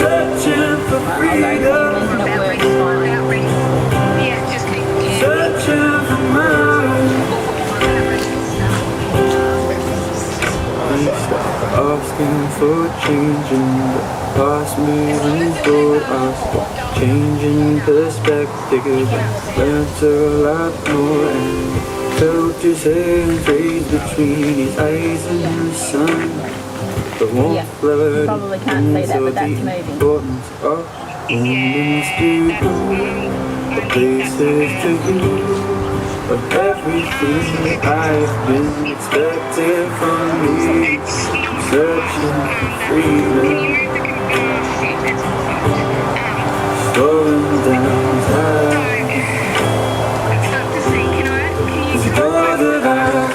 Searching for freedom. Searching for mine. Asking for changing the past, moving toward us, changing perspective. Learned a lot more and felt his hand fade between his eyes and the sun. The warmth flowed probably can't say that, but that's moving. Importance of moments to go, the places to go, of everything I've been expecting from me. Searching for freedom, slowing down time. It's all that I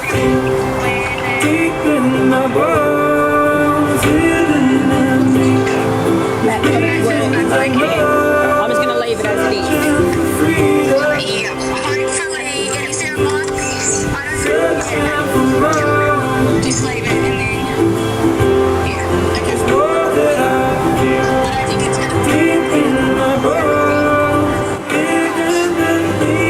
feel deep in my bones, hidden in me. I know I'm just going to leave it as it is. searching for mine. Just leave it and then, yeah, okay. It's all that I feel I don't think it's gonna be. deep in my bones, hidden in me.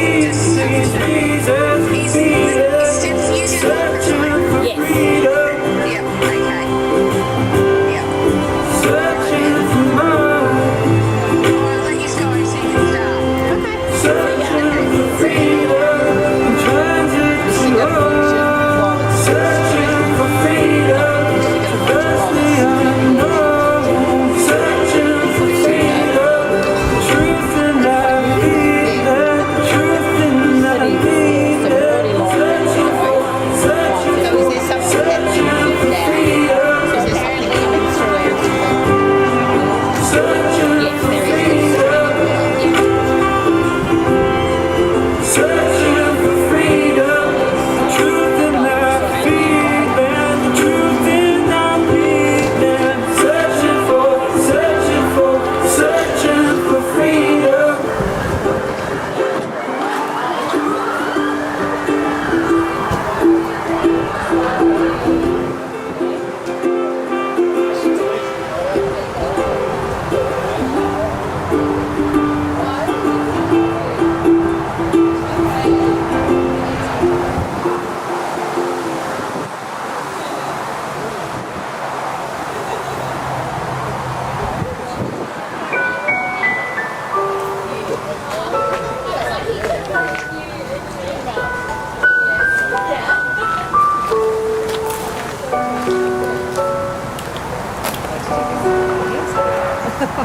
Searching for freedom, Yeah, okay. Yeah. searching for mine. I'll let you go so you can start. Searching for freedom, I'm trying to belong. Searching for freedom, firstly I know. Searching for freedom, truth and I need it, truth and I need it. Searching for freedom, searching for freedom, searching for freedom, truth and I feel and truth and I need it. Searching for freedom.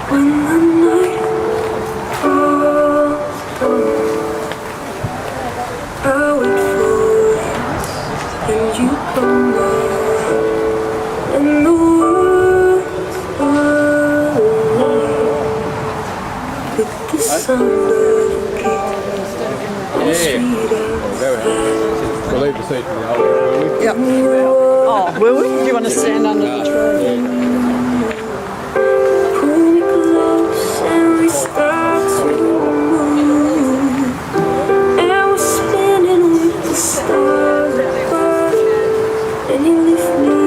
When the night falls down, I wait for you, and you come back, and the world's alive with the sound of kick on the street outside. We'll leave the seat for the old, will we? Yep. Oh, will we? Do you want to stand under the tree? Pull me close and we start to move, and we're spinning with the stars above, and you lift me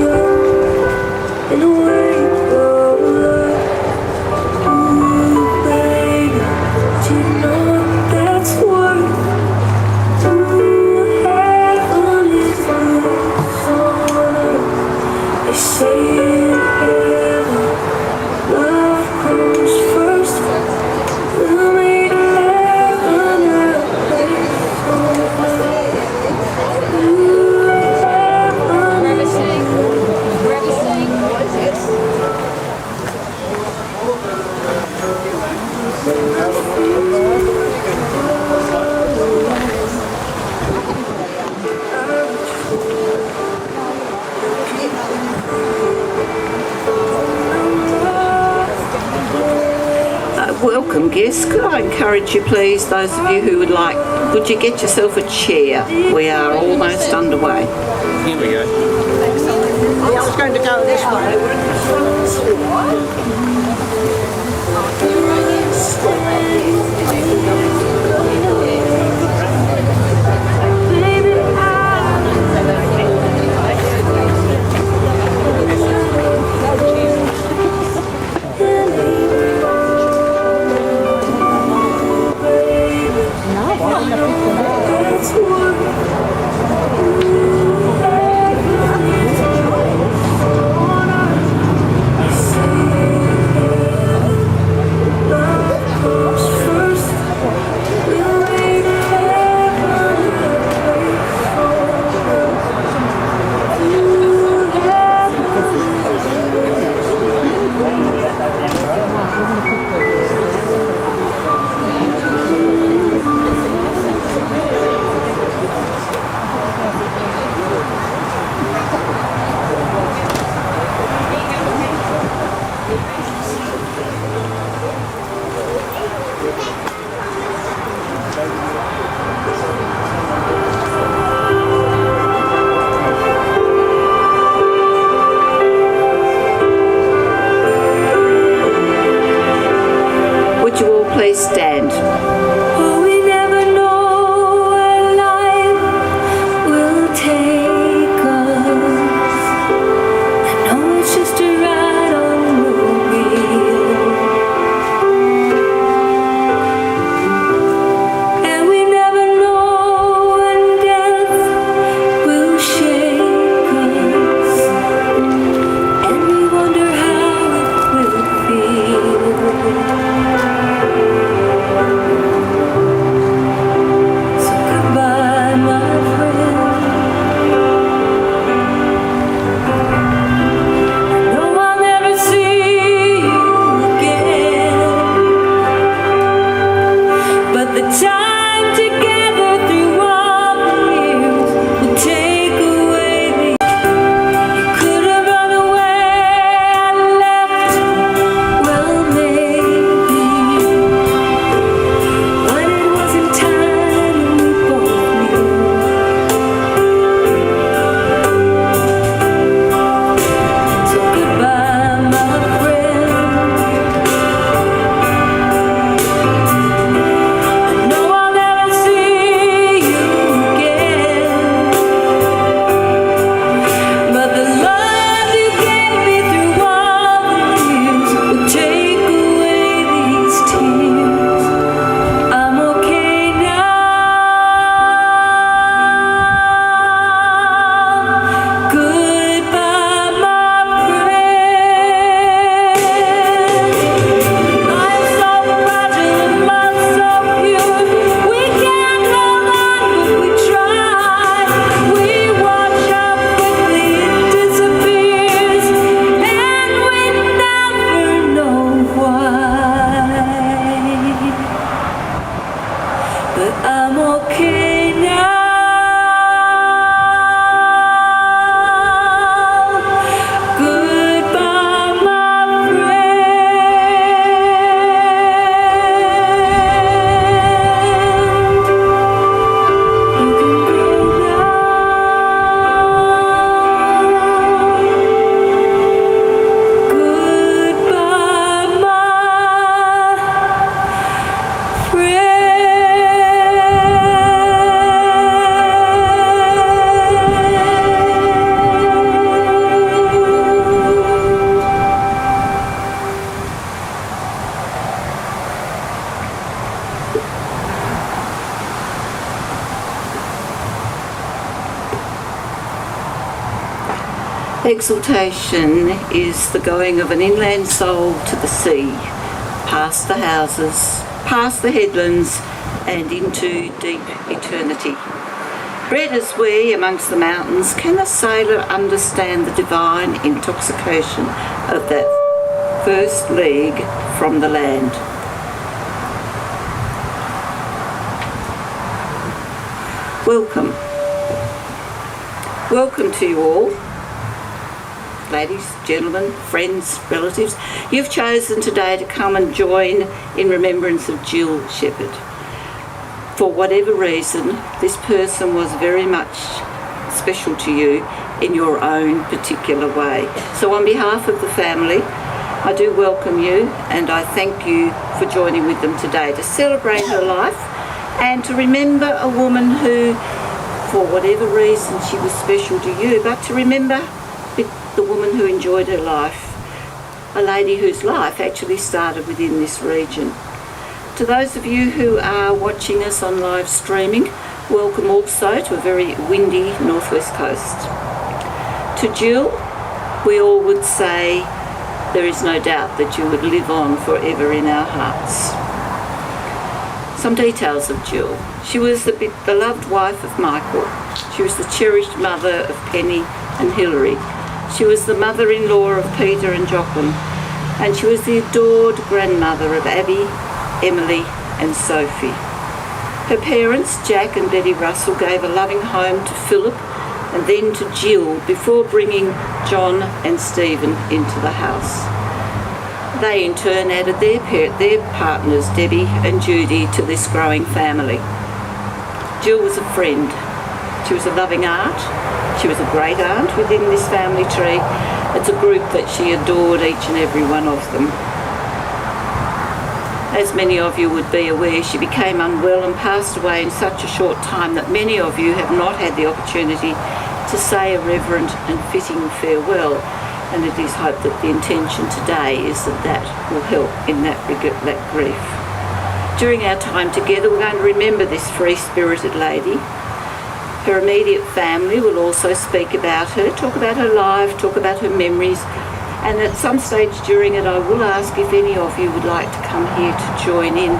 up in a wave of love. Ooh, baby, do you know that's worth? Ooh, heaven is built on earth. They say in heaven, love comes first. We'll make heaven a place on earth. Ooh, heaven is Welcome guests, could I encourage you please, those of you who would like, would you get yourself a chair? We are almost underway. Here we go. I was going to go this way. baby, I Exaltation is the going of an inland soul to the sea, past the houses, past the headlands, and into deep eternity. Bred as we amongst the mountains, can a sailor understand the divine intoxication of that first league from the land? Welcome. Welcome to you all. Ladies, gentlemen, friends, relatives, you've chosen today to come and join in remembrance of Jill Sheppard. For whatever reason, this person was very much special to you in your own particular way. So on behalf of the family, I do welcome you and I thank you for joining with them today to celebrate her life and to remember a woman who, for whatever reason, she was special to you, but to remember the woman who enjoyed her life, a lady whose life actually started within this region. To those of you who are watching us on live streaming, welcome also to a very windy northwest coast. To Jill, we all would say there is no doubt that you would live on forever in our hearts. Some details of Jill. She was the beloved wife of Michael. She was the cherished mother of Penny and Hilary. She was the mother-in-law of Peter and Jocelyn, and she was the adored grandmother of Abby, Emily and Sophie. Her parents, Jack and Betty Russell, gave a loving home to Philip and then to Jill before bringing John and Stephen into the house. They in turn added their partners, Debbie and Judy, to this growing family. Jill was a friend. She was a loving aunt. She was a great aunt within this family tree. It's a group that she adored, each and every one of them. As many of you would be aware, she became unwell and passed away in such a short time that many of you have not had the opportunity to say a reverent and fitting farewell. And it is hoped that the intention today is that will help in that grief. During our time together, we're going to remember this free-spirited lady. Her immediate family will also speak about her, talk about her life, talk about her memories, and at some stage during it I will ask if any of you would like to come here to join in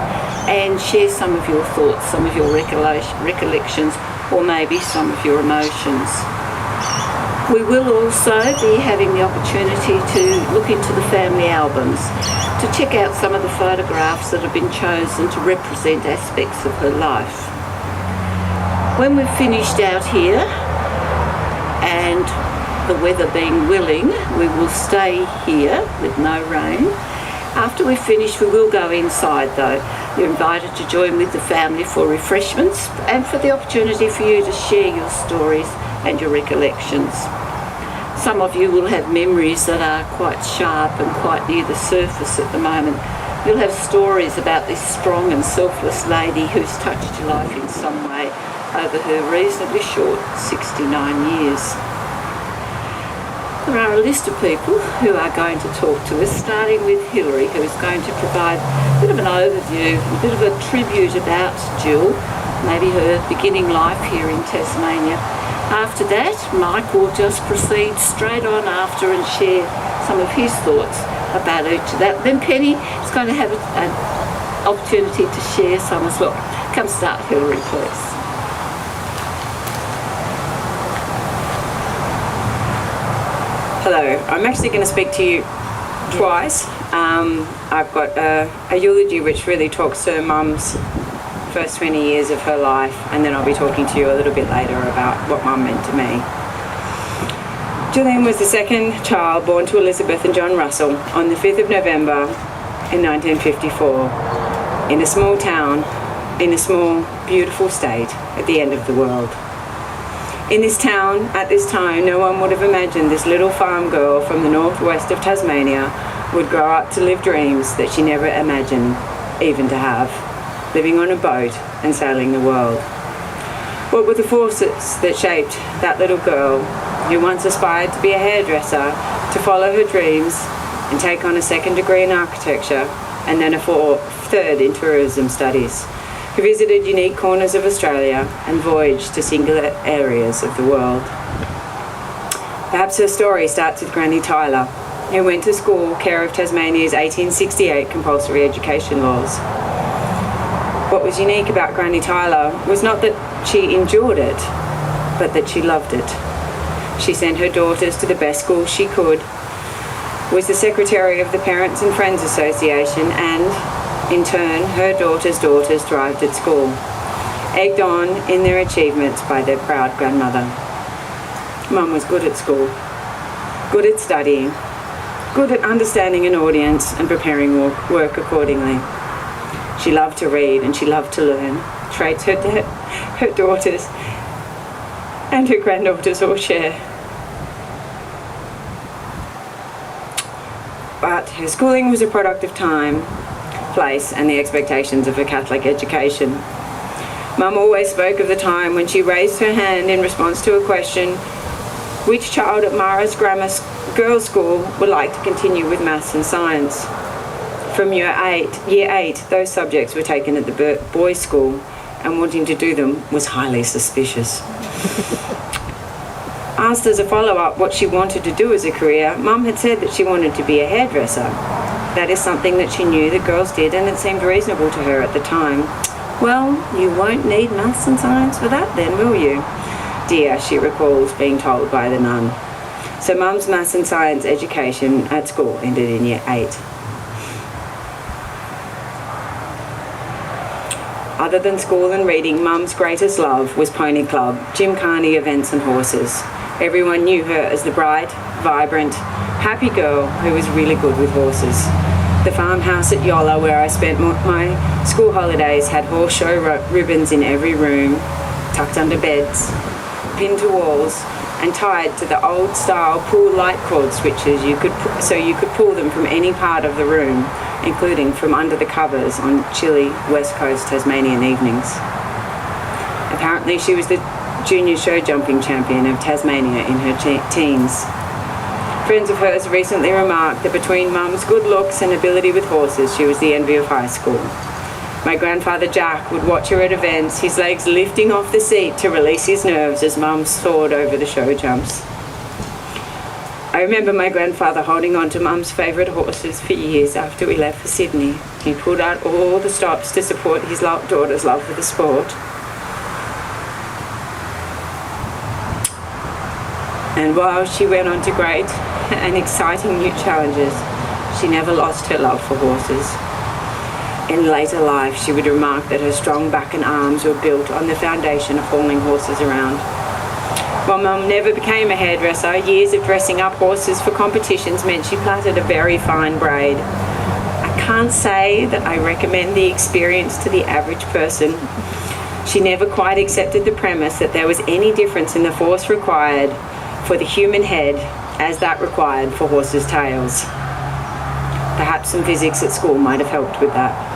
and share some of your thoughts, some of your recollections, or maybe some of your emotions. We will also be having the opportunity to look into the family albums, to check out some of the photographs that have been chosen to represent aspects of her life. When we've finished out here, and the weather being willing, we will stay here with no rain. After we finish, we will go inside though. You're invited to join with the family for refreshments and for the opportunity for you to share your stories and your recollections. Some of you will have memories that are quite sharp and quite near the surface at the moment. You'll have stories about this strong and selfless lady who's touched your life in some way over her reasonably short 69 years. There are a list of people who are going to talk to us, starting with Hilary, who is going to provide a bit of an overview, a bit of a tribute about Jill, maybe her beginning life here in Tasmania. After that, Mike will just proceed straight on after and share some of his thoughts about each of that. Then Penny is going to have an opportunity to share some as well. Come start, Hilary, please. Hello, I'm actually going to speak to you twice. I've got a eulogy which really talks to Mum's first 20 years of her life, and then I'll be talking to you a little bit later about what Mum meant to me. Julian was the second child born to Elizabeth and John Russell on the 5th of November in 1954 in a small town, in a small, beautiful state at the end of the world. In this town, at this time, no one would have imagined this little farm girl from the northwest of Tasmania would grow up to live dreams that she never imagined even to have, living on a boat and sailing the world. What were the forces that shaped that little girl who once aspired to be a hairdresser, to follow her dreams and take on a second degree in architecture and then a third in tourism studies, who visited unique corners of Australia and voyaged to singular areas of the world? Perhaps her story starts with Granny Tyler, who went to school care of Tasmania's 1868 compulsory education laws. What was unique about Granny Tyler was not that she endured it, but that she loved it. She sent her daughters to the best school she could, was the secretary of the Parents and Friends Association, and, in turn, her daughters' daughters thrived at school, egged on in their achievements by their proud grandmother. Mum was good at school, good at studying, good at understanding an audience and preparing work accordingly. She loved to read and she loved to learn, traits her daughters and her granddaughters all share. But her schooling was a product of time, place, and the expectations of a Catholic education. Mum always spoke of the time when she raised her hand in response to a question: which child at Mara's Grammar Girls' School would like to continue with maths and science? From year 8, those subjects were taken at the boys' school, and wanting to do them was highly suspicious. Asked as a follow-up what she wanted to do as a career, Mum had said that she wanted to be a hairdresser. That is something that she knew that girls did, and it seemed reasonable to her at the time. Well, you won't need maths and science for that then, will you? Dear, she recalls being told by the nun. So Mum's maths and science education at school ended in year 8. Other than school and reading, Mum's greatest love was Pony Club, gymkhana events and horses. Everyone knew her as the bright, vibrant, happy girl who was really good with horses. The farmhouse at Yolla, where I spent my school holidays, had horse show ribbons in every room, tucked under beds, pinned to walls, and tied to the old-style pool light cord switches so you could pull them from any part of the room, including from under the covers on chilly West Coast Tasmanian evenings. Apparently she was the junior show jumping champion of Tasmania in her teens. Friends of hers recently remarked that between Mum's good looks and ability with horses, she was the envy of high school. My grandfather Jack would watch her at events, his legs lifting off the seat to release his nerves as Mum soared over the show jumps. I remember my grandfather holding on to Mum's favourite horses for years after we left for Sydney. He pulled out all the stops to support his daughter's love for the sport. And while she went on to great and exciting new challenges, she never lost her love for horses. In later life, she would remark that her strong back and arms were built on the foundation of hauling horses around. While Mum never became a hairdresser, years of dressing up horses for competitions meant she plaited a very fine braid. I can't say that I recommend the experience to the average person. She never quite accepted the premise that there was any difference in the force required for the human head as that required for horses' tails. Perhaps some physics at school might have helped with that.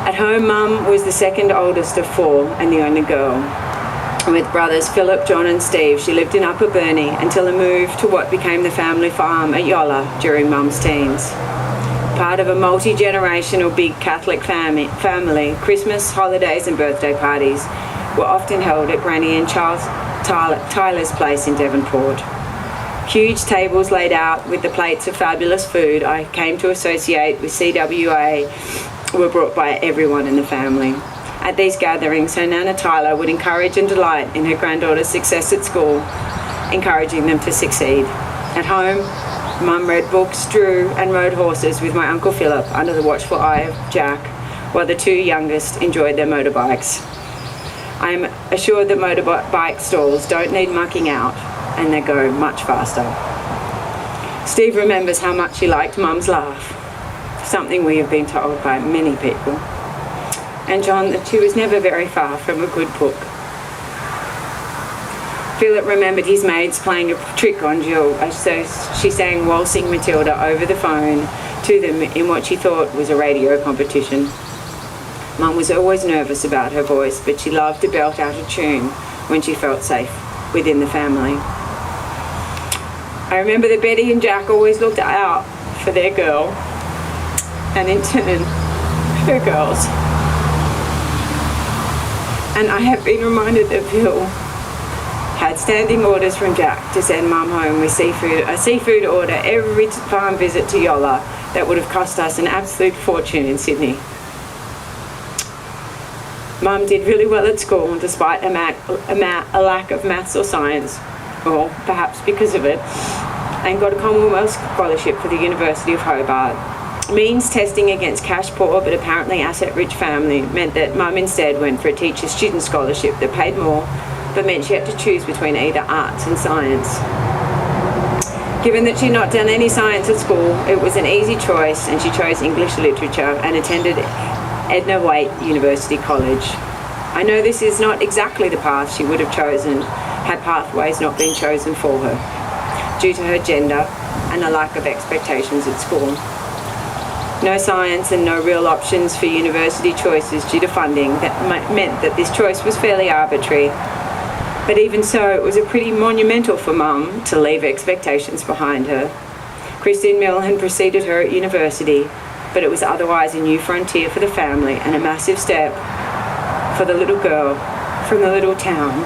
At home, Mum was the second oldest of 4 and the only girl. With brothers Philip, John and Steve, she lived in Upper Burnie until a move to what became the family farm at Yolla during Mum's teens. Part of a multi-generational big Catholic family, Christmas, holidays and birthday parties were often held at Granny and Charles Tyler's place in Devonport. Huge tables laid out with the plates of fabulous food I came to associate with CWA were brought by everyone in the family. At these gatherings, her Nana Tyler would encourage and delight in her granddaughter's success at school, encouraging them to succeed. At home, Mum read books, drew and rode horses with my Uncle Philip under the watchful eye of Jack, while the 2 youngest enjoyed their motorbikes. I am assured that motorbike stalls don't need mucking out, and they go much faster. Steve remembers how much he liked Mum's laugh, something we have been told by many people. And John, that she was never very far from a good book. Philip remembered his maids playing a trick on Jill, so she sang Waltzing Matilda over the phone to them in what she thought was a radio competition. Mum was always nervous about her voice, but she loved to belt out a tune when she felt safe within the family. I remember that Betty and Jack always looked out for their girl, and in turn, her girls. And I have been reminded of Bill had standing orders from Jack to send Mum home with a seafood order every farm visit to Yolla that would have cost us an absolute fortune in Sydney. Mum did really well at school despite a lack of maths or science, or perhaps because of it, and got a Commonwealth scholarship for the University of Hobart. Means testing against cash poor but apparently asset-rich family meant that Mum instead went for a teacher student scholarship that paid more but meant she had to choose between either arts and science. Given that she'd not done any science at school, it was an easy choice, and she chose English literature and attended Edna Waite University College. I know this is not exactly the path she would have chosen had pathways not been chosen for her, due to her gender and a lack of expectations at school. No science and no real options for university choices due to funding that meant that this choice was fairly arbitrary. But even so, it was a pretty monumental for Mum to leave expectations behind her. Christine Mill had preceded her at university, but it was otherwise a new frontier for the family and a massive step for the little girl from the little town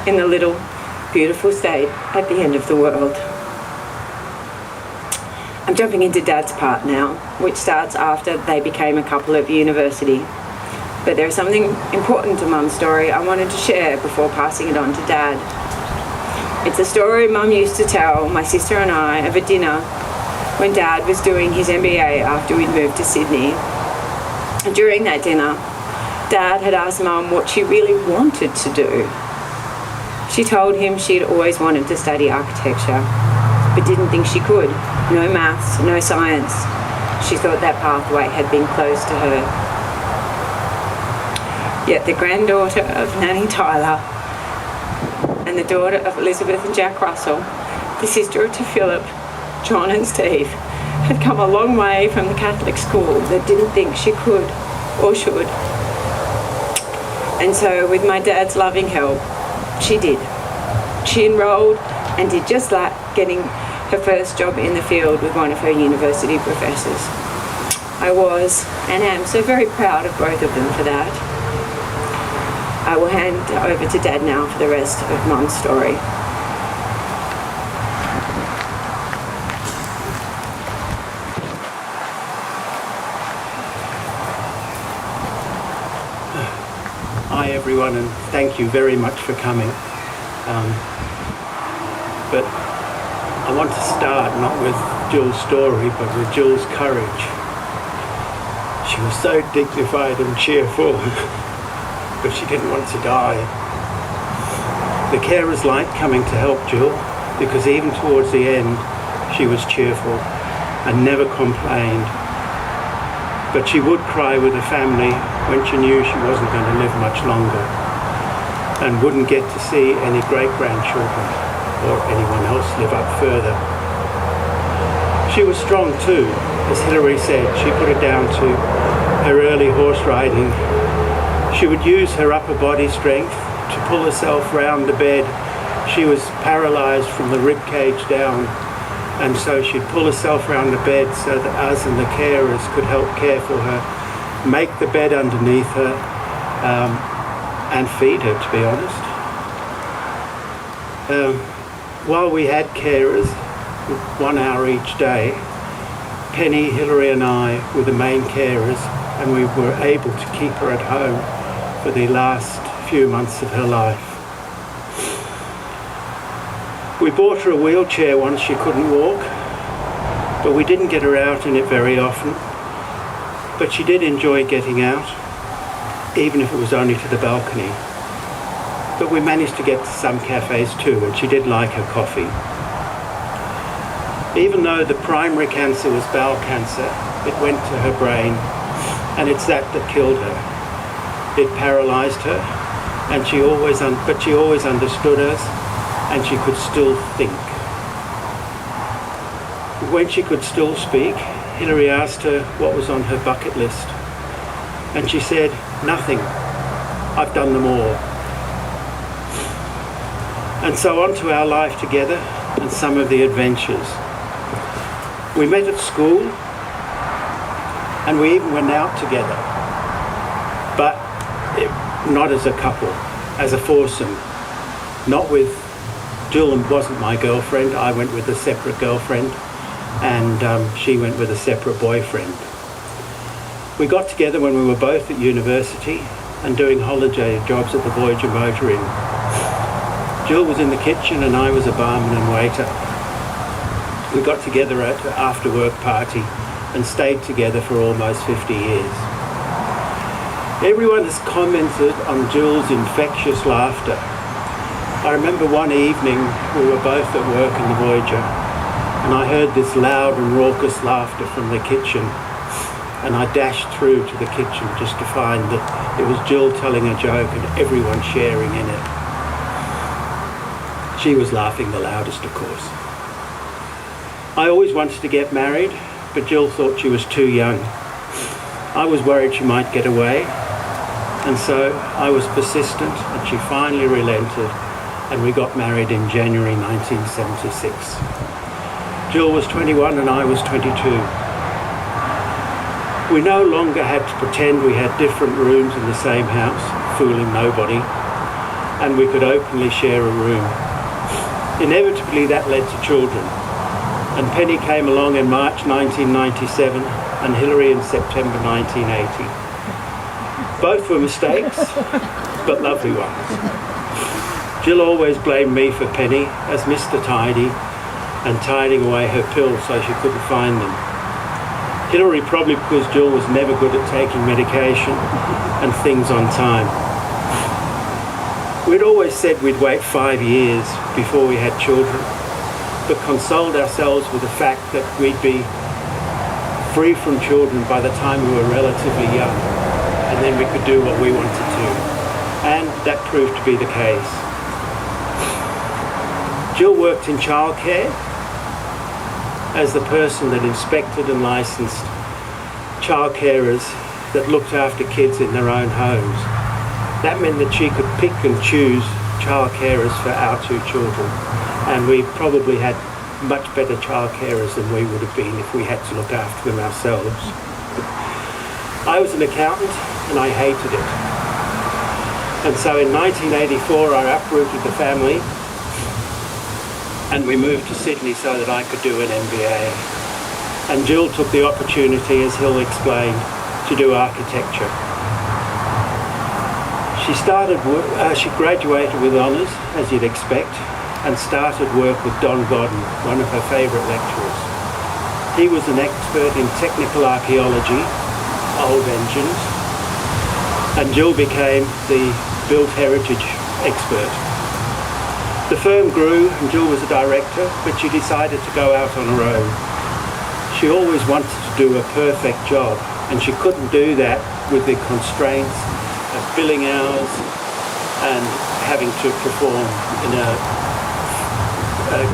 in the little beautiful state at the end of the world. I'm jumping into Dad's part now, which starts after they became a couple at university. But there's something important to Mum's story I wanted to share before passing it on to Dad. It's a story Mum used to tell my sister and I of a dinner when Dad was doing his MBA after we'd moved to Sydney. And during that dinner, Dad had asked Mum what she really wanted to do. She told him she'd always wanted to study architecture, but didn't think she could. No maths, no science. She thought that pathway had been closed to her. Yet the granddaughter of Nanny Tyler and the daughter of Elizabeth and Jack Russell, the sister to Philip, John and Steve, had come a long way from the Catholic school that didn't think she could or should. And so with my dad's loving help, she did. She enrolled and did just that, getting her first job in the field with one of her university professors. I was and am so very proud of both of them for that. I will hand over to Dad now for the rest of Mum's story. Hi everyone, and thank you very much for coming. But I want to start not with Jill's story, but with Jill's courage. She was so dignified and cheerful, but she didn't want to die. The carers liked coming to help Jill, because even towards the end, she was cheerful and never complained. But she would cry with the family when she knew she wasn't going to live much longer and wouldn't get to see any great-grandchildren or anyone else live up further. She was strong too. As Hilary said, she put it down to her early horse riding. She would use her upper body strength to pull herself round the bed. She was paralysed from the rib cage down, and so she'd pull herself around the bed so that us and the carers could help care for her, make the bed underneath her, and feed her, to be honest. While we had carers, 1 hour each day, Penny, Hilary and I were the main carers, and we were able to keep her at home for the last few months of her life. We bought her a wheelchair once she couldn't walk, but we didn't get her out in it very often. But she did enjoy getting out, even if it was only to the balcony. But we managed to get to some cafes too, and she did like her coffee. Even though the primary cancer was bowel cancer, it went to her brain, and it's that killed her. It paralysed her, and she always understood us, and she could still think. When she could still speak, Hilary asked her what was on her bucket list, and she said, "Nothing. I've done them all." And so on to our life together and some of the adventures. We met at school, and we even went out together, but not as a couple, as a foursome. not with Jill wasn't my girlfriend. I went with a separate girlfriend, and she went with a separate boyfriend. We got together when we were both at university and doing holiday jobs at the Voyager Motor Inn. Jill was in the kitchen and I was a barman and waiter. We got together at an after-work party and stayed together for almost 50 years. Everyone has commented on Jill's infectious laughter. I remember one evening we were both at work in the Voyager and I heard this loud and raucous laughter from the kitchen, and I dashed through to the kitchen just to find that it was Jill telling a joke and everyone sharing in it. She was laughing the loudest, of course. I always wanted to get married, but Jill thought she was too young. I was worried she might get away, and so I was persistent, and she finally relented, and we got married in January 1976. Jill was 21 and I was 22. We no longer had to pretend we had different rooms in the same house, fooling nobody, and we could openly share a room. Inevitably that led to children, and Penny came along in March 1997 and Hilary in September 1980. Both were mistakes, but lovely ones. Jill always blamed me for Penny as Mr. Tidy and tidying away her pills so she couldn't find them. Hilary probably because Jill was never good at taking medication and things on time. We'd always said we'd wait 5 years before we had children, but consoled ourselves with the fact that we'd be free from children by the time we were relatively young, and then we could do what we wanted to. And that proved to be the case. Jill worked in childcare as the person that inspected and licensed child carers that looked after kids in their own homes. That meant that she could pick and choose child carers for our two children, and we probably had much better child carers than we would have been if we had to look after them ourselves. I was an accountant and I hated it. And so in 1984 I uprooted the family and we moved to Sydney so that I could do an MBA. And Jill took the opportunity, as Hill explained, to do architecture. She graduated with honours, as you'd expect, and started work with Don Godden, one of her favourite lecturers. He was an expert in technical archaeology, old engines, and Jill became the built heritage expert. The firm grew and Jill was a director, but she decided to go out on her own. She always wanted to do a perfect job, and she couldn't do that with the constraints of billing hours and having to perform in a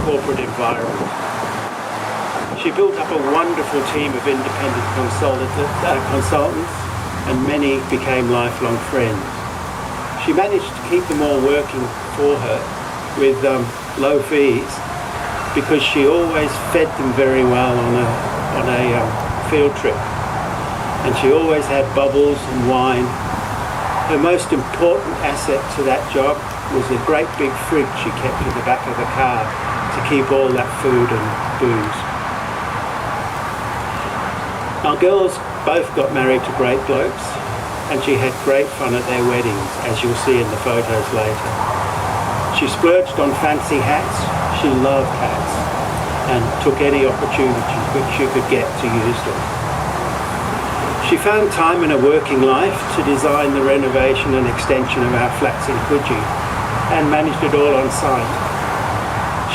corporate environment. She built up a wonderful team of independent consultants, and many became lifelong friends. She managed to keep them all working for her with low fees because she always fed them very well on a field trip, and she always had bubbles and wine. Her most important asset to that job was a great big fridge she kept in the back of the car to keep all that food and booze. Our girls both got married to great blokes, and she had great fun at their weddings, as you'll see in the photos later. She splurged on fancy hats. She loved hats and took any opportunity which she could get to use them. She found time in her working life to design the renovation and extension of our flats in Coogee and managed it all on site.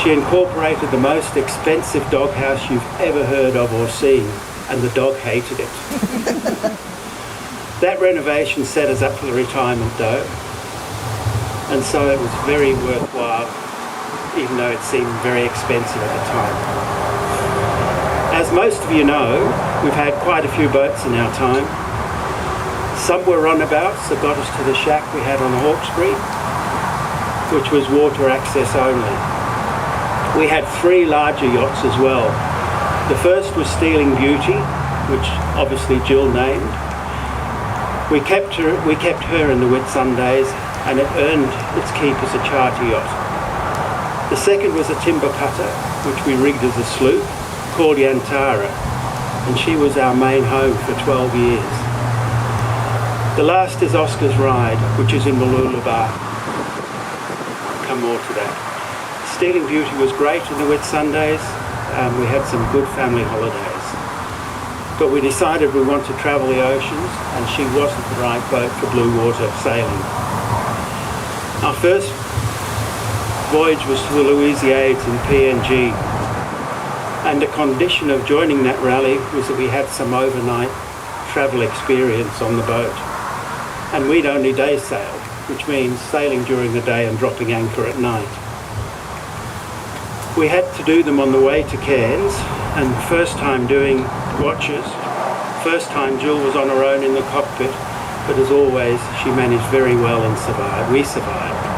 She incorporated the most expensive doghouse you've ever heard of or seen, and the dog hated it. That renovation set us up for the retirement though, and so it was very worthwhile, even though it seemed very expensive at the time. As most of you know, we've had quite a few boats in our time. Some were runabouts that got us to the shack we had on Hawkesbury, which was water access only. We had 3 larger yachts as well. The first was Stealing Beauty, which obviously Jill named. We kept her in the Whitsundays, and it earned its keep as a charter yacht. The second was a timber cutter, which we rigged as a sloop, called Yantara, and she was our main home for 12 years. The last is Oscar's Ride, which is in Mooloolaba. Come more to that. Stealing Beauty was great in the wet Sundays. We had some good family holidays. But we decided we want to travel the oceans, and she wasn't the right boat for blue water sailing. Our first voyage was to the Louisiades in PNG, and the condition of joining that rally was that we had some overnight travel experience on the boat. And we'd only day sailed, which means sailing during the day and dropping anchor at night. We had to do them on the way to Cairns, and first time doing watches. First time Jill was on her own in the cockpit, but as always, she managed very well and survived. We survived.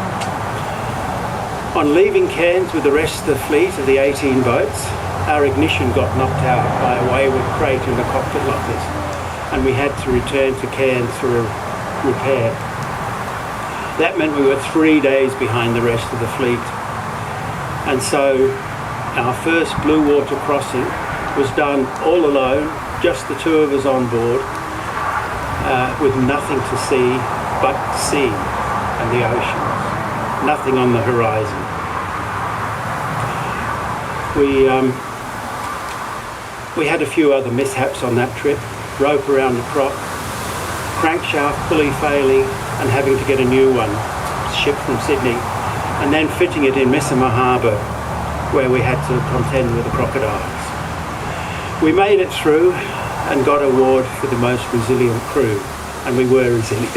On leaving Cairns with the rest of the fleet of the 18 boats, our ignition got knocked out by a wayward crate in the cockpit lockers, and we had to return to Cairns for a repair. That meant we were 3 days behind the rest of the fleet. And so our first blue water crossing was done all alone, just the two of us on board, with nothing to see but the sea and the oceans, nothing on the horizon. We had a few other mishaps on that trip. Rope around the prop, crankshaft pulley failing and having to get a new one shipped from Sydney, and then fitting it in Missima Harbour, where we had to contend with the crocodiles. We made it through and got an award for the most resilient crew, and we were resilient.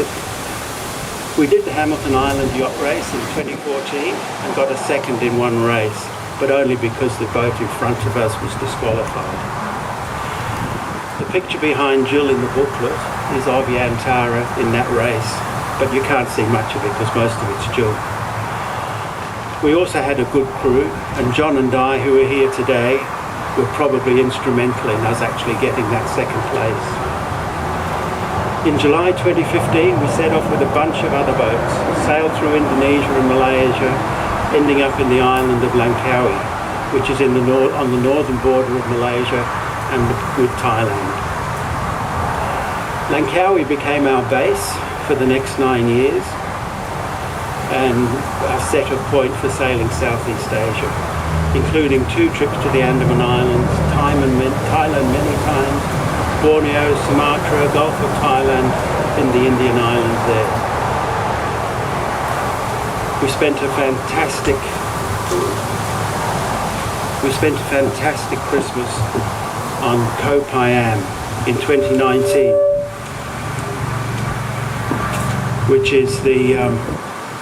We did the Hamilton Island yacht race in 2014 and got a second in one race, but only because the boat in front of us was disqualified. The picture behind Jill in the booklet is of Yantara in that race, but you can't see much of it because most of it's Jill. We also had a good crew, and John and Di, who are here today, were probably instrumental in us actually getting that second place. In July 2015, we set off with a bunch of other boats, sailed through Indonesia and Malaysia, ending up in the island of Langkawi, which is on the northern border of Malaysia and with Thailand. Langkawi became our base for the next 9 years and a set of point for sailing Southeast Asia, including 2 trips to the Andaman Islands, Thailand many times, Borneo, Sumatra, Gulf of Thailand, and the Indian Islands there. We spent a fantastic Christmas on Koh Phayan in 2019, which is the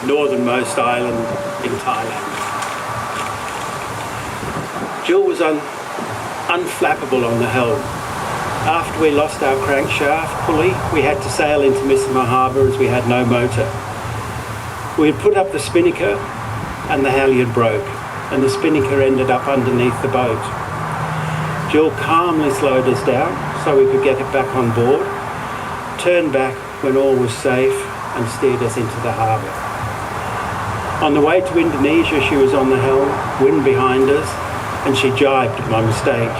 northernmost island in Thailand. Jill was unflappable on the helm. After we lost our crankshaft pulley, we had to sail into Missima Harbour as we had no motor. We had put up the spinnaker and the halyard broke, and the spinnaker ended up underneath the boat. Jill calmly slowed us down so we could get it back on board, turned back when all was safe, and steered us into the harbour. On the way to Indonesia, she was on the helm, wind behind us, and she jibed by mistake,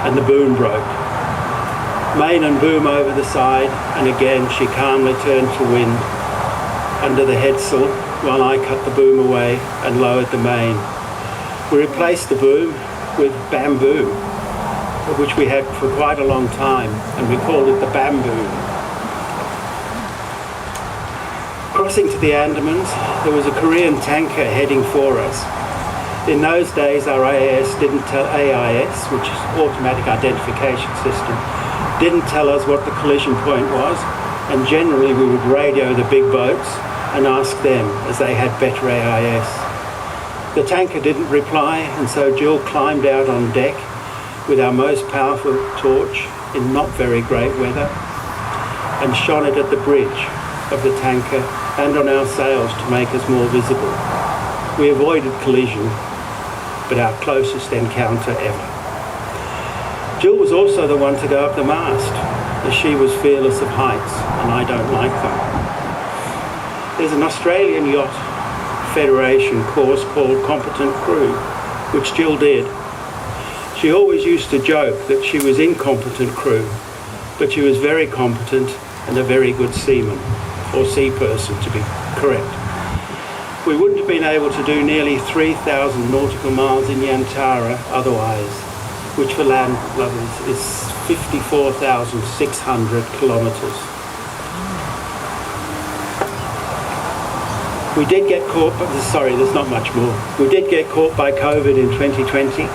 and the boom broke. Main and boom over the side, and again she calmly turned to wind under the headsail while I cut the boom away and lowered the main. We replaced the boom with bamboo, which we had for quite a long time, and we called it the bamboo. Crossing to the Andamans, there was a Korean tanker heading for us. In those days, our AIS, which is Automatic Identification System, didn't tell us what the collision point was, and generally we would radio the big boats and ask them, as they had better AIS. The tanker didn't reply, and so Jill climbed out on deck with our most powerful torch in not very great weather and shone it at the bridge of the tanker and on our sails to make us more visible. We avoided collision, but our closest encounter ever. Jill was also the one to go up the mast, as she was fearless of heights, and I don't like them. There's an Australian yacht Federation course called Competent Crew, which Jill did. She always used to joke that she was incompetent crew, but she was very competent and a very good seaman, or sea person to be correct. We wouldn't have been able to do nearly 3,000 nautical miles in Yantara otherwise, which for land lovers is 54,600 kilometres. We did get caught, but sorry, there's not much more. We did get caught by COVID in 2020.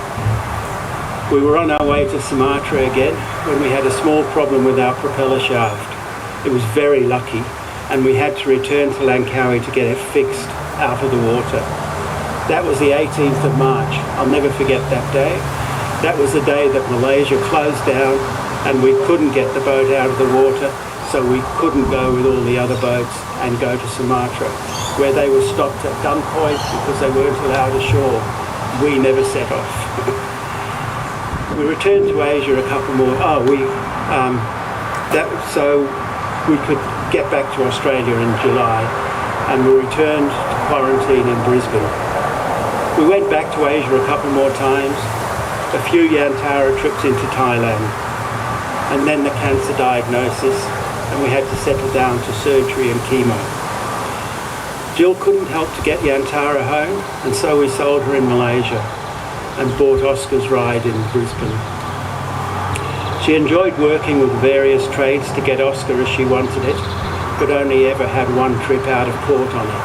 We were on our way to Sumatra again when we had a small problem with our propeller shaft. It was very lucky, and we had to return to Langkawi to get it fixed out of the water. That was the 18th of March. I'll never forget that day. That was the day that Malaysia closed down and we couldn't get the boat out of the water, so we couldn't go with all the other boats and go to Sumatra, where they were stopped at gunpoint because they weren't allowed ashore. We never set off. We returned to Asia a couple more. So we could get back to Australia in July, and we returned to quarantine in Brisbane. We went back to Asia a couple more times, a few Yantara trips into Thailand, and then the cancer diagnosis, and we had to settle down to surgery and chemo. Jill couldn't help to get Yantara home, and so we sold her in Malaysia and bought Oscar's ride in Brisbane. She enjoyed working with various trades to get Oscar as she wanted it, but only ever had one trip out of port on it.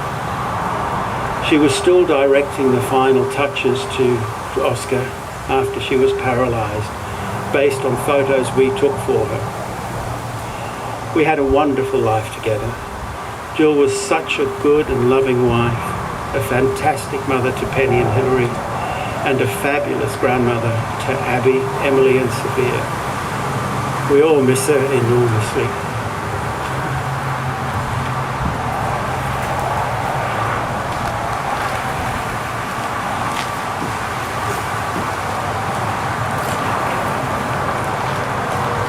She was still directing the final touches to Oscar after she was paralysed, based on photos we took for her. We had a wonderful life together. Jill was such a good and loving wife, a fantastic mother to Penny and Hilary, and a fabulous grandmother to Abby, Emily and Sophia. We all miss her enormously.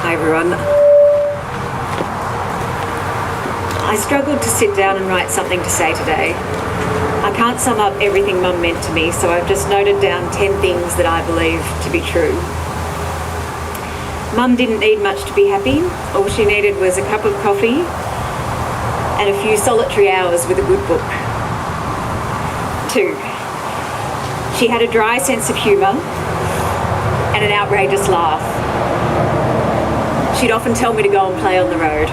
Hi everyone. I struggled to sit down and write something to say today. I can't sum up everything Mum meant to me, so I've just noted down 10 things that I believe to be true. Mum didn't need much to be happy. All she needed was a cup of coffee and a few solitary hours with a good book. 2. She had a dry sense of humour and an outrageous laugh. She'd often tell me to go and play on the road.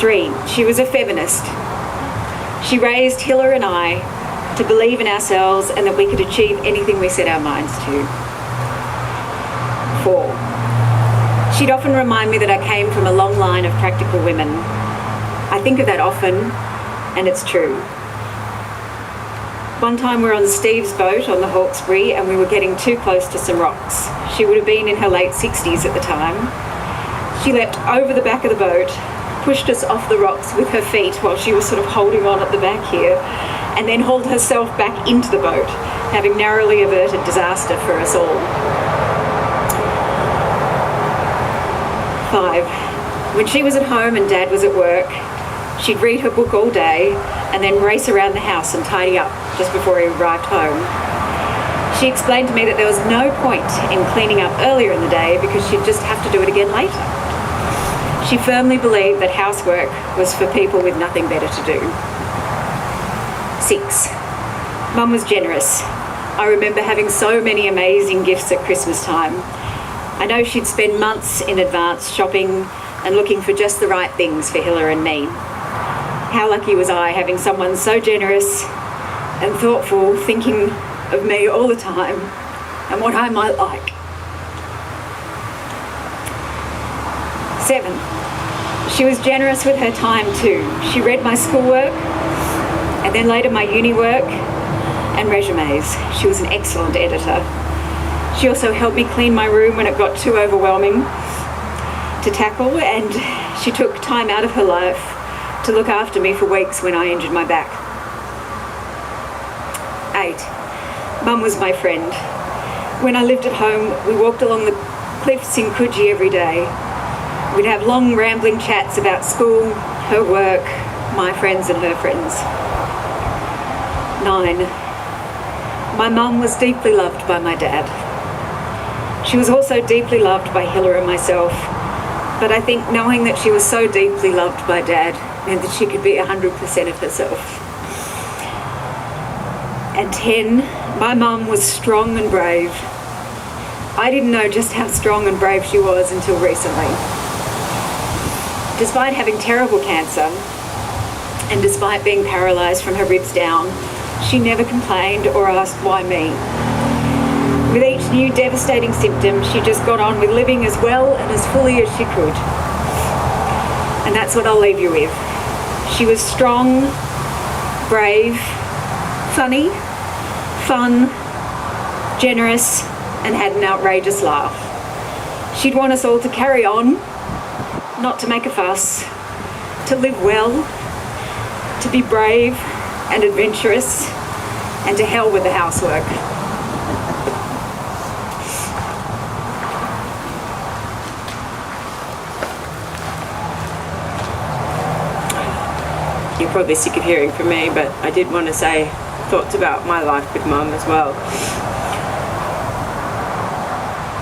3. She was a feminist. She raised Hiller and I to believe in ourselves and that we could achieve anything we set our minds to. 4. She'd often remind me that I came from a long line of practical women. I think of that often, and it's true. One time we were on Steve's boat on the Hawkesbury and we were getting too close to some rocks. She would have been in her late 60s at the time. She leapt over the back of the boat, pushed us off the rocks with her feet while she was sort of holding on at the back here, and then hauled herself back into the boat, having narrowly averted disaster for us all. 5. When she was at home and Dad was at work, she'd read her book all day and then race around the house and tidy up just before he arrived home. She explained to me that there was no point in cleaning up earlier in the day because she'd just have to do it again later. She firmly believed that housework was for people with nothing better to do. 6. Mum was generous. I remember having so many amazing gifts at Christmas time. I know she'd spend months in advance shopping and looking for just the right things for Hiller and me. How lucky was I having someone so generous and thoughtful, thinking of me all the time and what I might like. 7. She was generous with her time too. She read my schoolwork and then later my uni work and resumes. She was an excellent editor. She also helped me clean my room when it got too overwhelming to tackle, and she took time out of her life to look after me for weeks when I injured my back. 8. Mum was my friend. When I lived at home, we walked along the cliffs in Coogee every day. We'd have long rambling chats about school, her work, my friends and her friends. 9. My mum was deeply loved by my dad. She was also deeply loved by Hilla and myself, but I think knowing that she was so deeply loved by Dad meant that she could be 100% of herself. And 10, my mum was strong and brave. I didn't know just how strong and brave she was until recently. Despite having terrible cancer, and despite being paralysed from her ribs down, she never complained or asked why me. With each new devastating symptom, she just got on with living as well and as fully as she could. And that's what I'll leave you with. She was strong, brave, funny, fun, generous, and had an outrageous laugh. She'd want us all to carry on, not to make a fuss, to live well, to be brave and adventurous, and to hell with the housework. You're probably sick of hearing from me, but I did want to say thoughts about my life with Mum as well.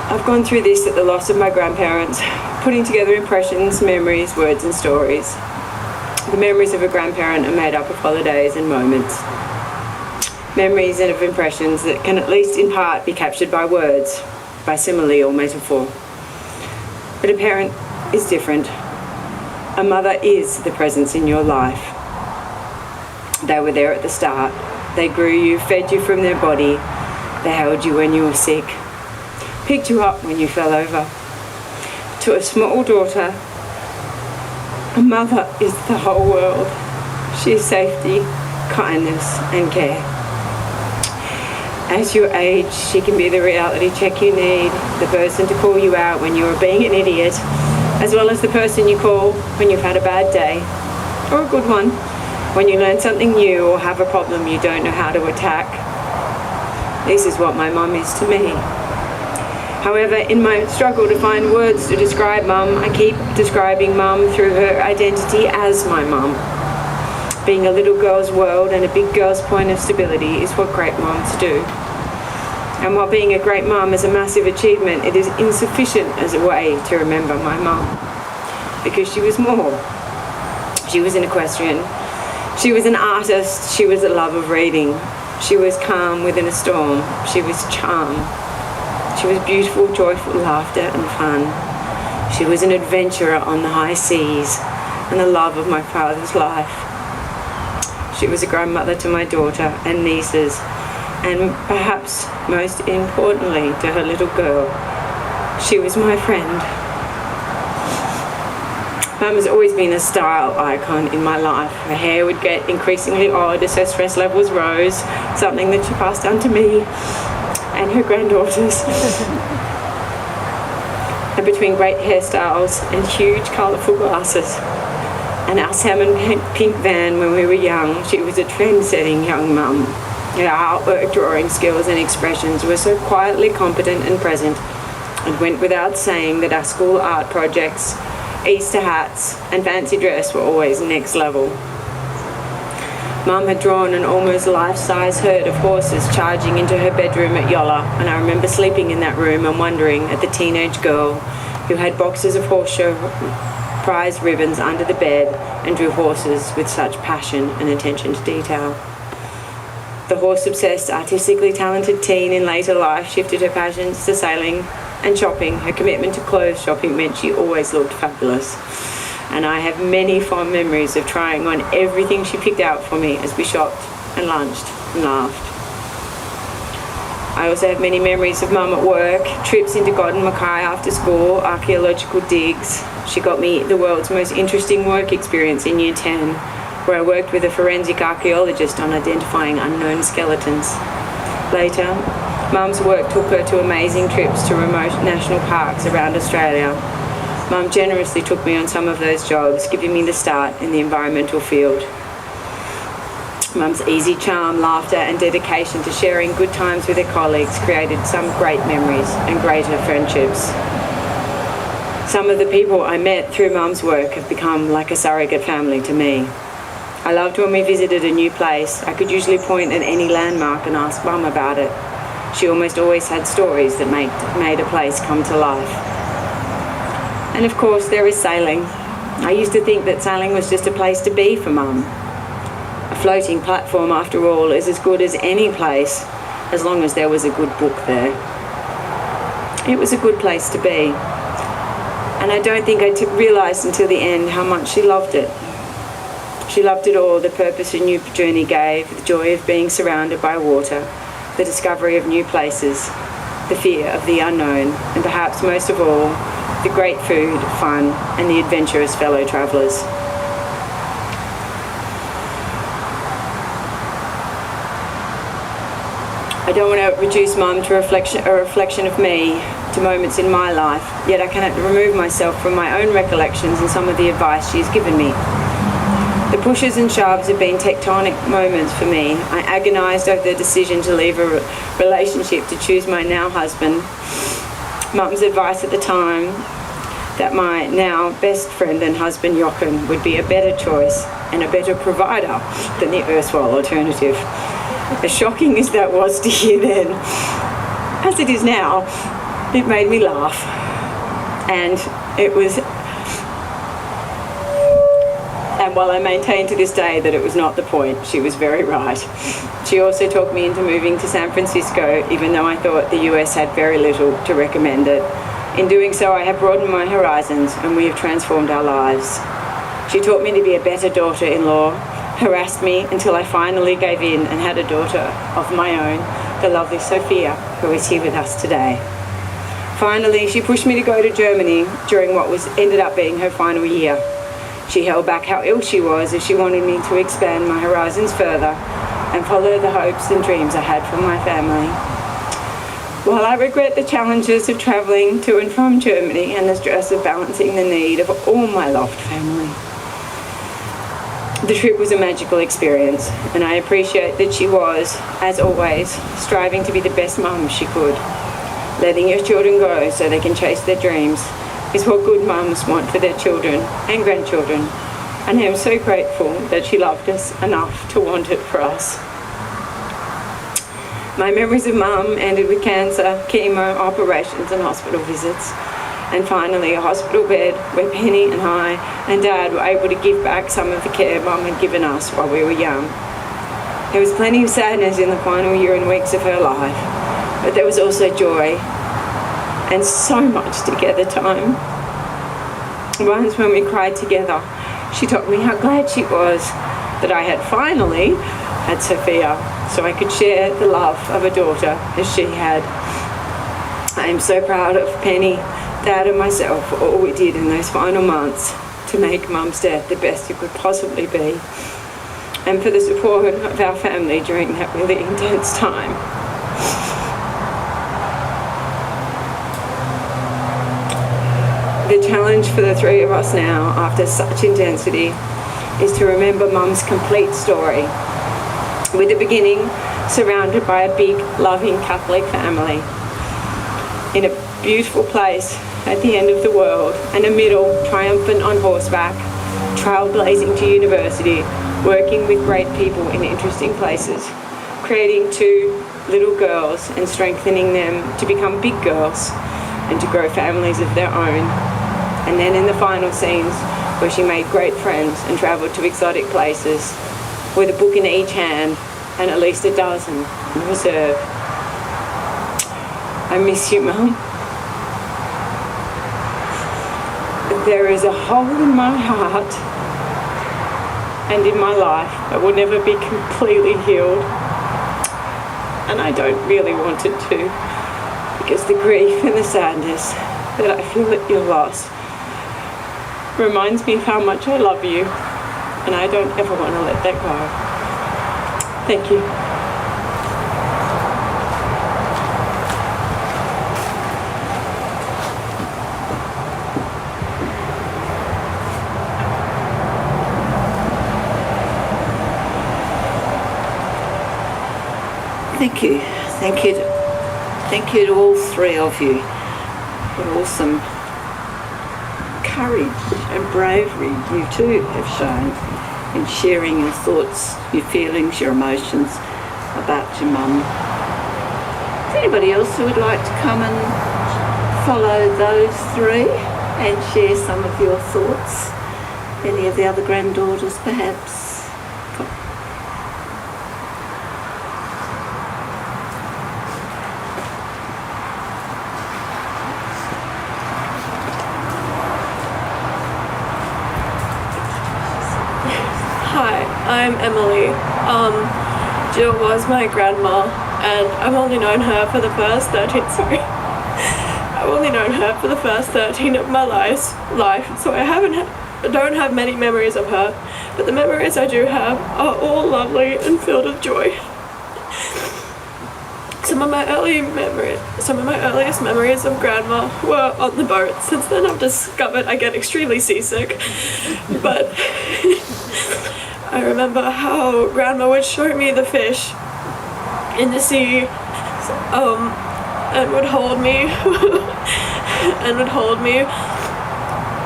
I've gone through this at the loss of my grandparents, putting together impressions, memories, words and stories. The memories of a grandparent are made up of holidays and moments. Memories and of impressions that can at least in part be captured by words, by simile or metaphor. But a parent is different. A mother is the presence in your life. They were there at the start. They grew you, fed you from their body. They held you when you were sick, picked you up when you fell over. To a small daughter, a mother is the whole world. She is safety, kindness and care. As you age, she can be the reality check you need, the person to call you out when you are being an idiot, as well as the person you call when you've had a bad day, or a good one, when you learn something new or have a problem you don't know how to attack. This is what my mum is to me. However, in my struggle to find words to describe Mum, I keep describing Mum through her identity as my mum. Being a little girl's world and a big girl's point of stability is what great mums do. And while being a great mum is a massive achievement, it is insufficient as a way to remember my mum. Because she was more. She was an equestrian. She was an artist. She was a love of reading. She was calm within a storm. She was charm. She was beautiful, joyful laughter and fun. She was an adventurer on the high seas and the love of my father's life. She was a grandmother to my daughter and nieces, and perhaps most importantly to her little girl, she was my friend. Mum has always been a style icon in my life. Her hair would get increasingly odd as her stress levels rose, something that she passed down to me and her granddaughters. And between great hairstyles and huge colourful glasses and our salmon pink van when we were young, she was a trend-setting young mum. Her artwork, drawing skills and expressions were so quietly competent and present. It went without saying that our school art projects, Easter hats and fancy dress were always next level. Mum had drawn an almost life-size herd of horses charging into her bedroom at Yolla, and I remember sleeping in that room and wondering at the teenage girl who had boxes of horse show prize ribbons under the bed and drew horses with such passion and attention to detail. The horse-obsessed, artistically talented teen in later life shifted her passions to sailing and shopping. Her commitment to clothes shopping meant she always looked fabulous. And I have many fond memories of trying on everything she picked out for me as we shopped and lunched and laughed. I also have many memories of Mum at work, trips into God and Mackay after school, archaeological digs. She got me the world's most interesting work experience in Year 10, where I worked with a forensic archaeologist on identifying unknown skeletons. Later, Mum's work took her to amazing trips to remote national parks around Australia. Mum generously took me on some of those jobs, giving me the start in the environmental field. Mum's easy charm, laughter and dedication to sharing good times with her colleagues created some great memories and greater friendships. Some of the people I met through Mum's work have become like a surrogate family to me. I loved when we visited a new place. I could usually point at any landmark and ask Mum about it. She almost always had stories that made a place come to life. And of course, there is sailing. I used to think that sailing was just a place to be for Mum. A floating platform, after all, is as good as any place, as long as there was a good book there. It was a good place to be. And I don't think I realised until the end how much she loved it. She loved it all, the purpose a new journey gave, the joy of being surrounded by water, the discovery of new places, the fear of the unknown, and perhaps most of all, the great food, fun, and the adventurous fellow travellers. I don't want to reduce Mum to a reflection of me, to moments in my life, yet I cannot remove myself from my own recollections and some of the advice she has given me. The pushes and shoves have been tectonic moments for me. I agonised over the decision to leave a relationship to choose my now husband. Mum's advice at the time that my now best friend and husband Jochen would be a better choice and a better provider than the erstwhile alternative. As shocking as that was to hear then, as it is now, it made me laugh. And while I maintain to this day that it was not the point, she was very right. She also talked me into moving to San Francisco, even though I thought the US had very little to recommend it. In doing so, I have broadened my horizons and we have transformed our lives. She taught me to be a better daughter-in-law, harassed me until I finally gave in and had a daughter of my own, the lovely Sophia, who is here with us today. Finally, she pushed me to go to Germany during what ended up being her final year. She held back how ill she was as she wanted me to expand my horizons further and follow the hopes and dreams I had for my family. While I regret the challenges of travelling to and from Germany and the stress of balancing the need of all my loved family, the trip was a magical experience, and I appreciate that she was, as always, striving to be the best mum she could. Letting your children go so they can chase their dreams is what good mums want for their children and grandchildren, and I am so grateful that she loved us enough to want it for us. My memories of Mum ended with cancer, chemo, operations and hospital visits, and finally a hospital bed where Penny and I and Dad were able to give back some of the care Mum had given us while we were young. There was plenty of sadness in the final year and weeks of her life, but there was also joy and so much together time. Once when we cried together, she told me how glad she was that I had finally had Sophia, so I could share the love of a daughter as she had. I am so proud of Penny, Dad and myself for all we did in those final months to make Mum's death the best it could possibly be, and for the support of our family during that really intense time. The challenge for the three of us now, after such intensity, is to remember Mum's complete story, with the beginning surrounded by a big, loving Catholic family, in a beautiful place at the end of the world, and a middle, triumphant on horseback, trailblazing to university, working with great people in interesting places, creating two little girls and strengthening them to become big girls and to grow families of their own. And then in the final scenes, where she made great friends and travelled to exotic places, with a book in each hand and at least a dozen in reserve. I miss you, Mum. There is a hole in my heart and in my life that will never be completely healed. And I don't really want it to, because the grief and the sadness that I feel at your loss reminds me of how much I love you, and I don't ever want to let that go. Thank you. Thank you. Thank you. Thank you to all three of you for awesome courage and bravery you too have shown in sharing your thoughts, your feelings, your emotions about your mum. Is there anybody else who would like to come and follow those three and share some of your thoughts? Any of the other granddaughters, perhaps? Hi, I'm Emily. Jill was my grandma, and I've only known her for the first 13. I've only known her for the first 13 of my life, so I don't have many memories of her, but the memories I do have are all lovely and filled with joy. Some of my earliest memories of grandma were on the boat. Since then I've discovered I get extremely seasick, but I remember how grandma would show me the fish in the sea, and would hold me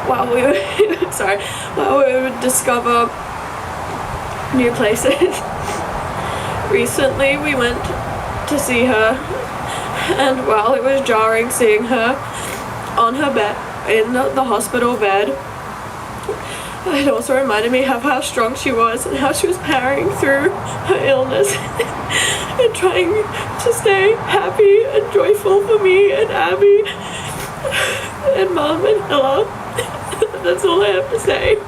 while we would discover new places. Recently we went to see her, and while it was jarring seeing her on her bed, in the hospital bed, it also reminded me of how strong she was and how she was powering through her illness and trying to stay happy and joyful for me and Abby and Mum and Ella. That's all I have to say.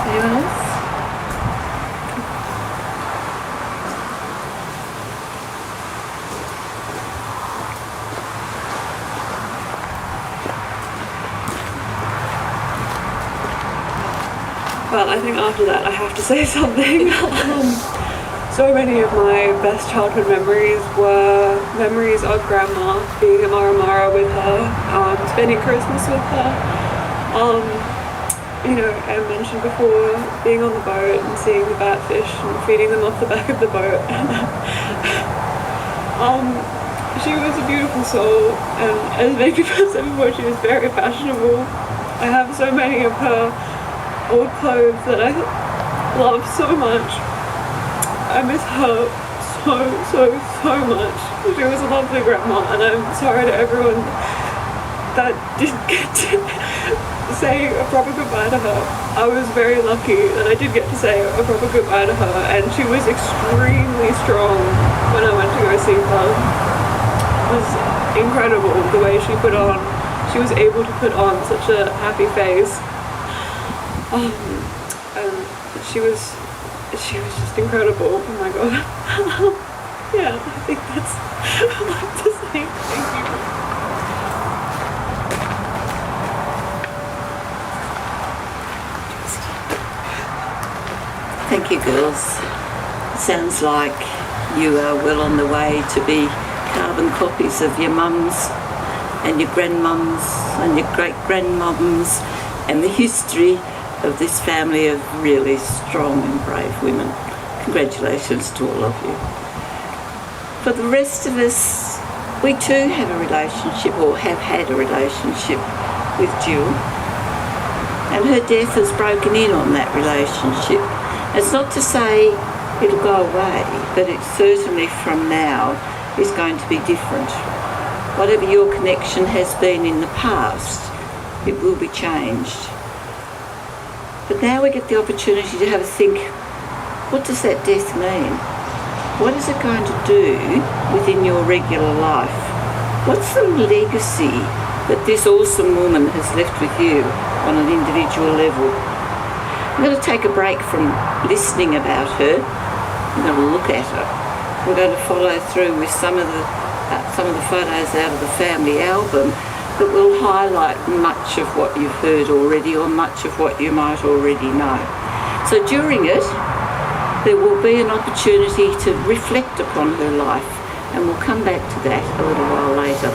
Anyone else? Well, I think after that I have to say something. So many of my best childhood memories were memories of grandma, being at Maramara with her, spending Christmas with her. I mentioned before being on the boat and seeing the batfish and feeding them off the back of the boat. She was a beautiful soul, and as many people have said before, she was very fashionable. I have so many of her old clothes that I love so much. I miss her so much. She was a lovely grandma, and I'm sorry to everyone that didn't get to say a proper goodbye to her. I was very lucky that I did get to say a proper goodbye to her, and she was extremely strong when I went to go see her. It was incredible the way she was able to put on such a happy face. And she was just incredible. Oh my god. Yeah, I think that's all I have to say. Thank you. Thank you, girls. It sounds like you are well on the way to be carbon copies of your mums and your grandmums and your great-grandmums and the history of this family of really strong and brave women. Congratulations to all of you. For the rest of us, we too have a relationship, or have had a relationship, with Jill, and her death has broken in on that relationship. It's not to say it'll go away, but it certainly from now is going to be different. Whatever your connection has been in the past, it will be changed. But now we get the opportunity to have a think, what does that death mean? What is it going to do within your regular life? What's the legacy that this awesome woman has left with you on an individual level? I'm going to take a break from listening about her. I'm going to look at her. We're going to follow through with some of the photos out of the family album that will highlight much of what you've heard already, or much of what you might already know. So during it, there will be an opportunity to reflect upon her life, and we'll come back to that a little while later.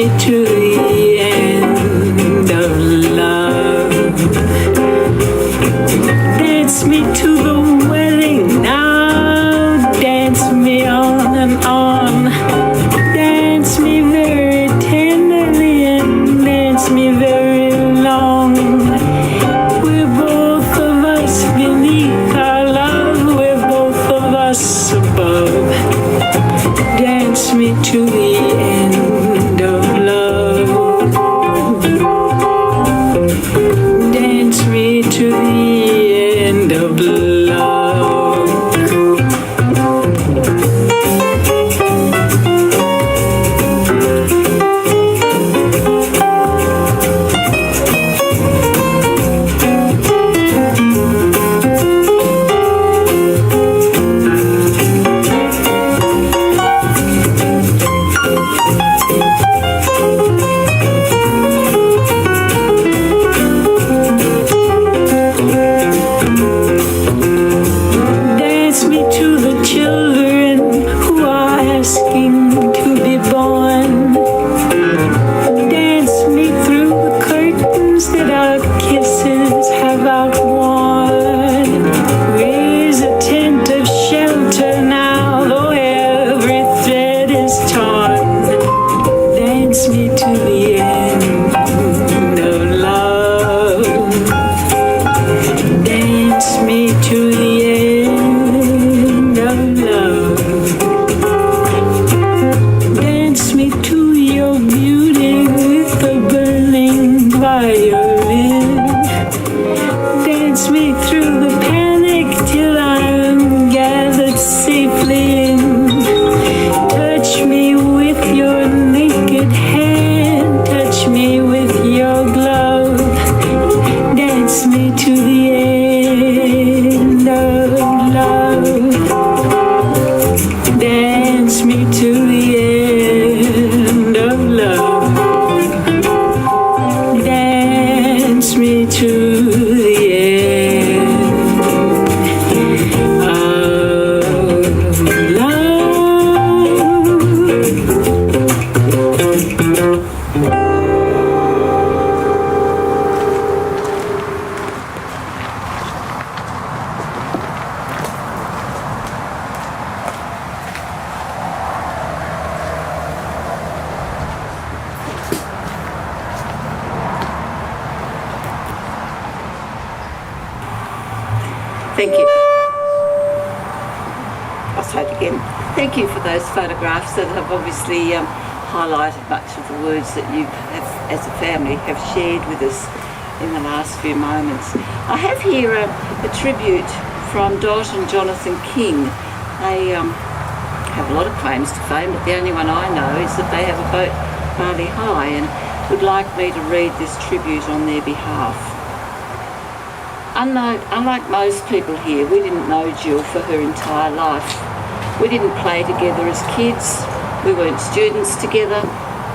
me to the end of love. Dance me to the wedding now. Dance me on and on. Dance me very tenderly and dance me very long. We're both of us beneath our love. We're both of us above. Dance me to the end of love. Dance me to the end of love. Dance me to the children who are asking to be born. Dance me through the curtains that our kisses have outworn. Raise a tent of shelter now, though every thread is torn. Dance me to the end of love. Dance me to the end of love. Dance me to your beauty with the burning violin. Dance me through the panic till I'm gathered safely in. Touch me with your naked hand. Touch me with your glove. Dance me to the end of love. Dance me to the end of love. Dance me to the end of love. Thank you. I'll say it again. Thank you for those photographs that have obviously highlighted much of the words that you have, as a family, have shared with us in the last few moments. I have here a tribute from Dot and Jonathan King. They have a lot of claims to fame, but the only one I know is that they have a boat Bali High and would like me to read this tribute on their behalf. Unlike most people here, we didn't know Jill for her entire life. We didn't play together as kids, we weren't students together,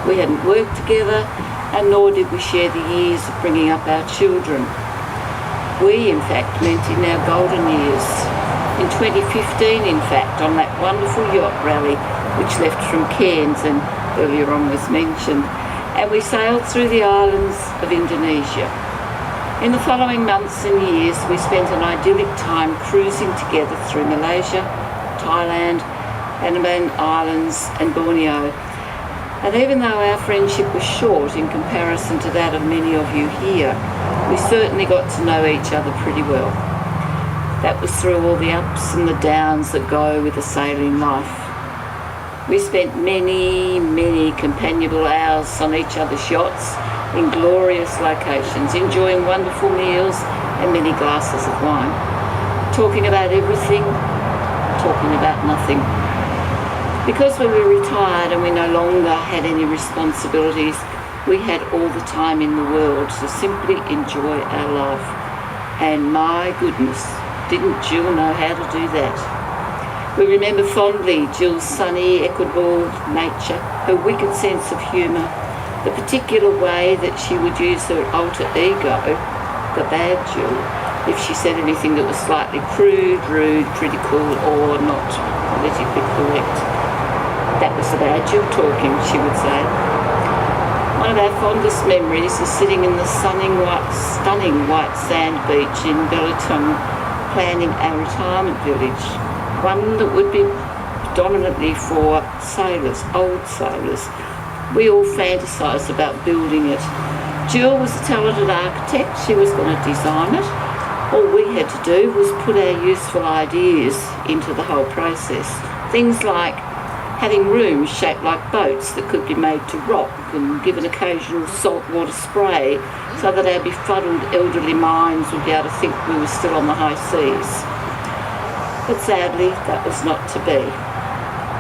we hadn't worked together, and nor did we share the years of bringing up our children. We, in fact, met in our golden years. In 2015, in fact, on that wonderful yacht rally which left from Cairns and earlier on was mentioned, and we sailed through the islands of Indonesia. In the following months and years, we spent an idyllic time cruising together through Malaysia, Thailand, Andaman Islands and Borneo. And even though our friendship was short in comparison to that of many of you here, we certainly got to know each other pretty well. That was through all the ups and the downs that go with a sailing life. We spent many, many companionable hours on each other's yachts in glorious locations, enjoying wonderful meals and many glasses of wine, talking about everything, talking about nothing. Because we were retired and we no longer had any responsibilities, we had all the time in the world to simply enjoy our life. And my goodness, didn't Jill know how to do that? We remember fondly Jill's sunny, equitable nature, her wicked sense of humour, the particular way that she would use her alter ego, the bad Jill, if she said anything that was slightly crude, rude, critical, or not politically correct. That was the bad Jill talking, she would say. our fondest memories is sitting in the stunning white sand beach in Belleton, planning our retirement village, one that would be predominantly for sailors, old sailors. We all fantasised about building it. Jill was a talented architect. She was going to design it. All we had to do was put our useful ideas into the whole process. Things like having rooms shaped like boats that could be made to rock and give an occasional saltwater spray so that our befuddled elderly minds would be able to think we were still on the high seas. But sadly, that was not to be.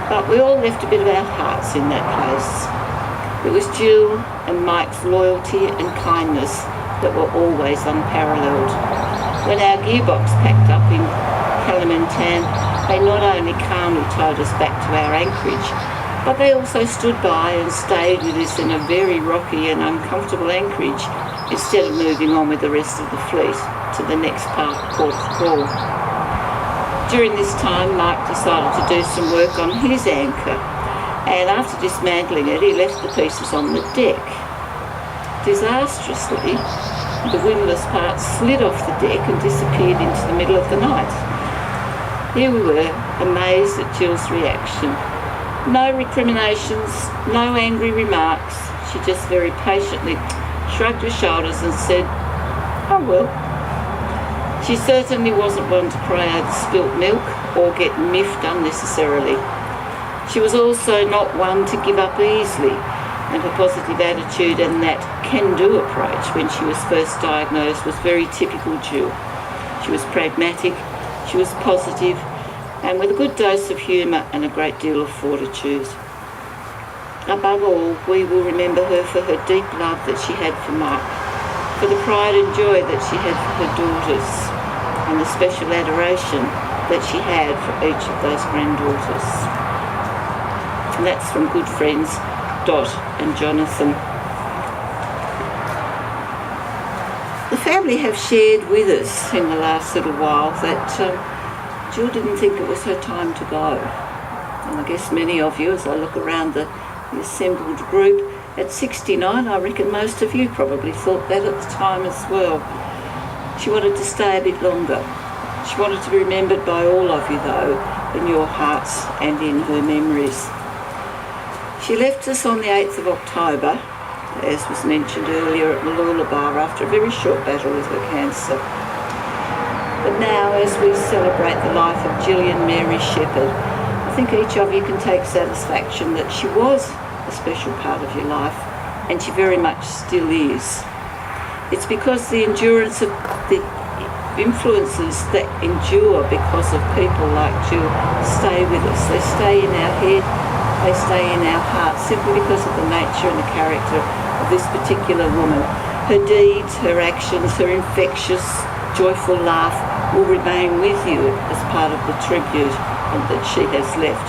But we all left a bit of our hearts in that place. It was Jill and Mike's loyalty and kindness that were always unparalleled. When our gearbox packed up in Kalimantan, they not only calmly towed us back to our anchorage, but they also stood by and stayed with us in a very rocky and uncomfortable anchorage instead of moving on with the rest of the fleet to the next port of call. During this time, Mike decided to do some work on his anchor, and after dismantling it, he left the pieces on the deck. Disastrously, the windlass part slid off the deck and disappeared into the middle of the night. Here we were, amazed at Jill's reaction. No recriminations, no angry remarks. She just very patiently shrugged her shoulders and said, "Oh well." She certainly wasn't one to cry over spilt milk or get miffed unnecessarily. She was also not one to give up easily, and her positive attitude and that can-do approach when she was first diagnosed was very typical Jill. She was pragmatic, she was positive, and with a good dose of humour and a great deal of fortitude. Above all, we will remember her for her deep love that she had for Mike, for the pride and joy that she had for her daughters, and the special adoration that she had for each of those granddaughters. And that's from good friends Dot and Jonathan. The family have shared with us in the last little while that Jill didn't think it was her time to go. And I guess many of you, as I look around the assembled group, at 69, I reckon most of you probably thought that at the time as well. She wanted to stay a bit longer. She wanted to be remembered by all of you, though, in your hearts and in her memories. She left us on the 8th of October, as was mentioned earlier, at Mooloolaba after a very short battle with her cancer. But now, as we celebrate the life of Gillian Mary Sheppard, I think each of you can take satisfaction that she was a special part of your life, and she very much still is. It's because the endurance of the influences that endure because of people like Jill stay with us. They stay in our head, they stay in our hearts, simply because of the nature and the character of this particular woman. Her deeds, her actions, her infectious, joyful laugh will remain with you as part of the tribute that she has left.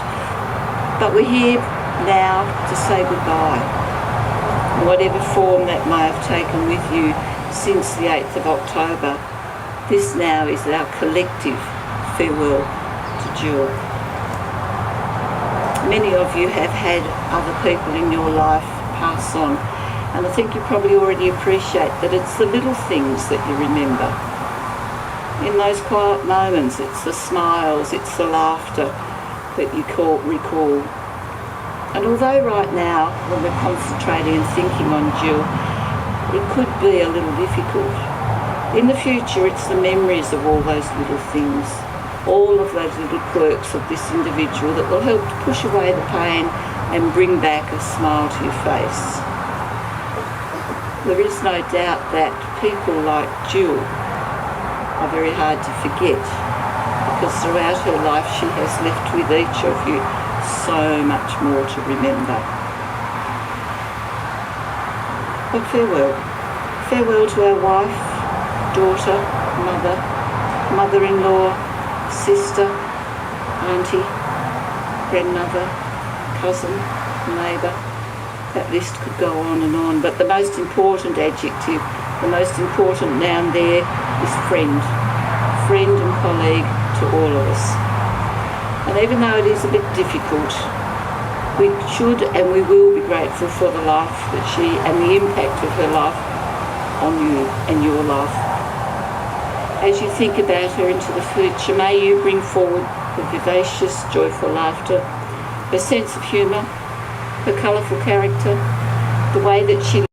But we're here now to say goodbye, in whatever form that may have taken with you since the 8th of October. This now is our collective farewell to Jill. Many of you have had other people in your life pass on, and I think you probably already appreciate that it's the little things that you remember. In those quiet moments, it's the smiles, it's the laughter that you recall. And although right now, when we're concentrating and thinking on Jill, it could be a little difficult, in the future it's the memories of all those little things, all of those little quirks of this individual that will help to push away the pain and bring back a smile to your face. There is no doubt that people like Jill are very hard to forget, because throughout her life she has left with each of you so much more to remember. But farewell. Farewell to our wife, daughter, mother, mother-in-law, sister, auntie, grandmother, cousin, neighbour. That list could go on and on, but the most important adjective, the most important noun there is friend. Friend and colleague to all of us. And even though it is a bit difficult, We should and we will be grateful for the life that she and the impact of her life on you and your life. As you think about her into the future, may you bring forward her vivacious, joyful laughter, her sense of humour, her colourful character, the way that she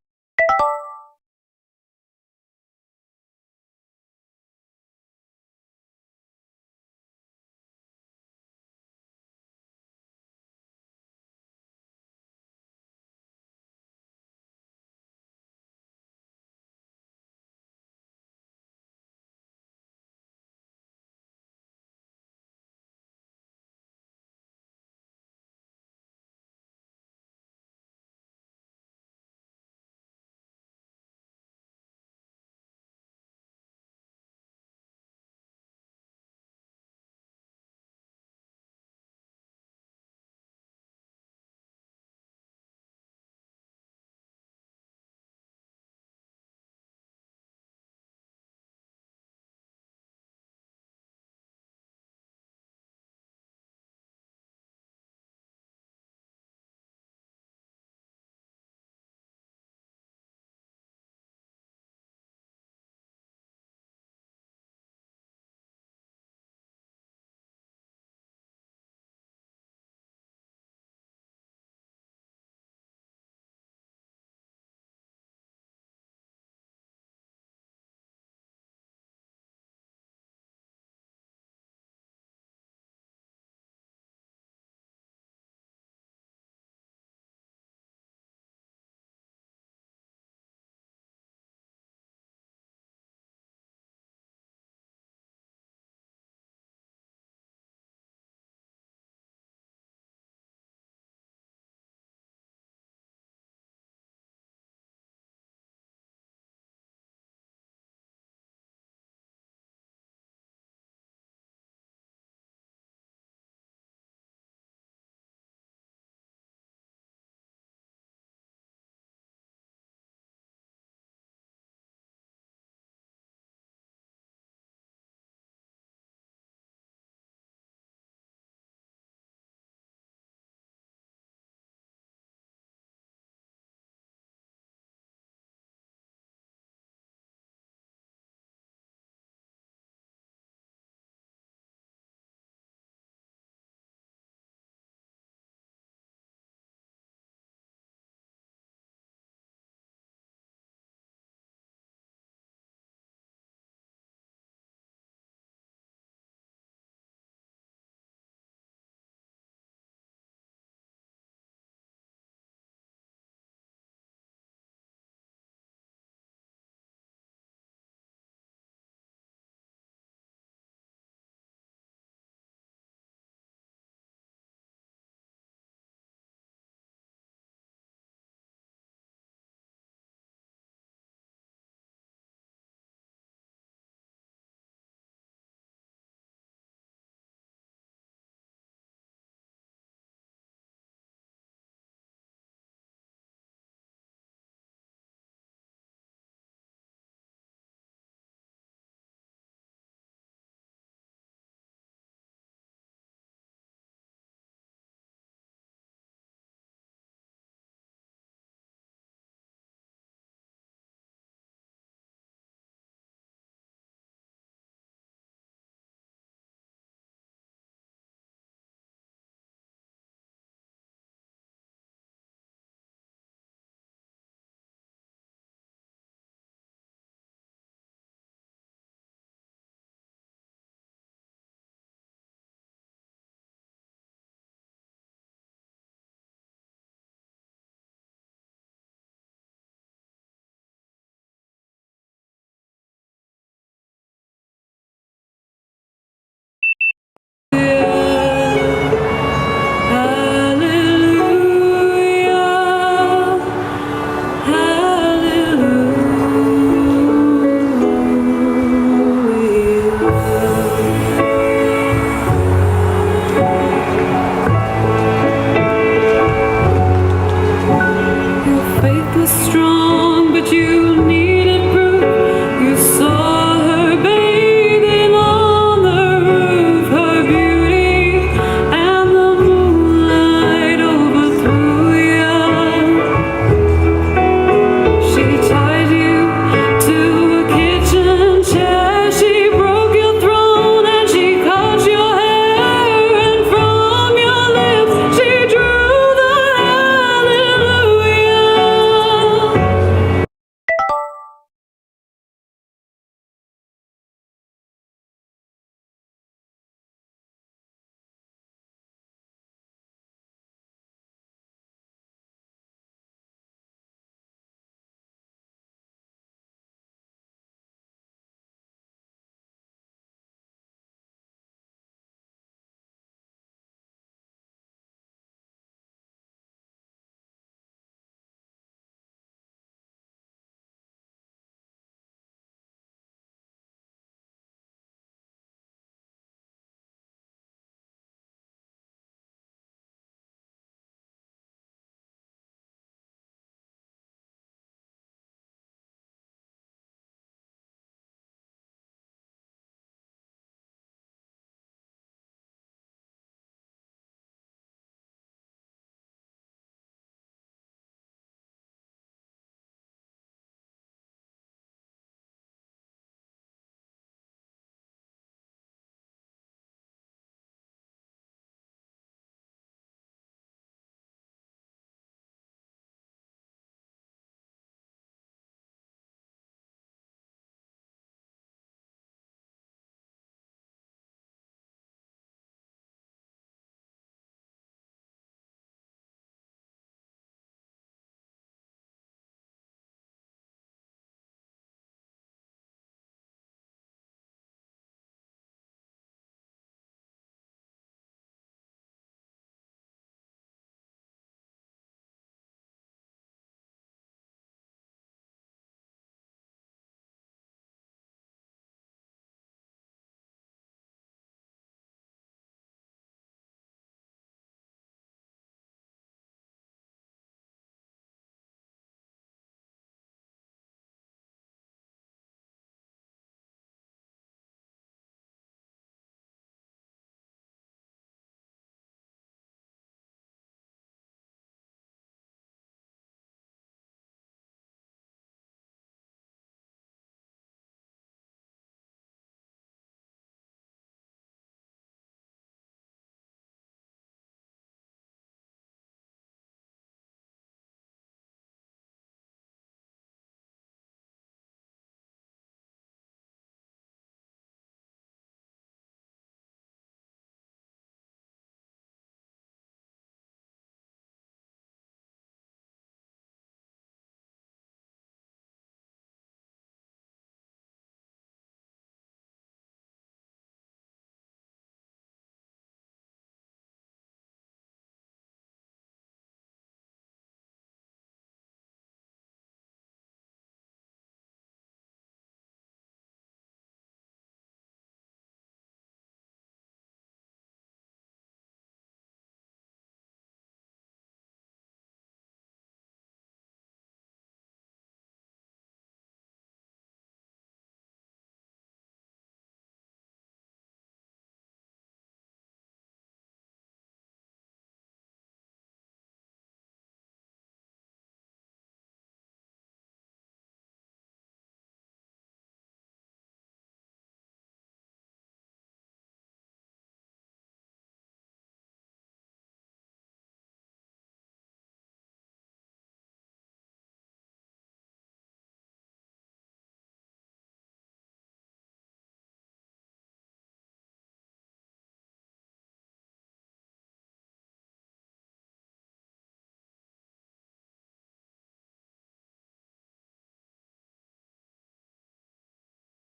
strong, but you need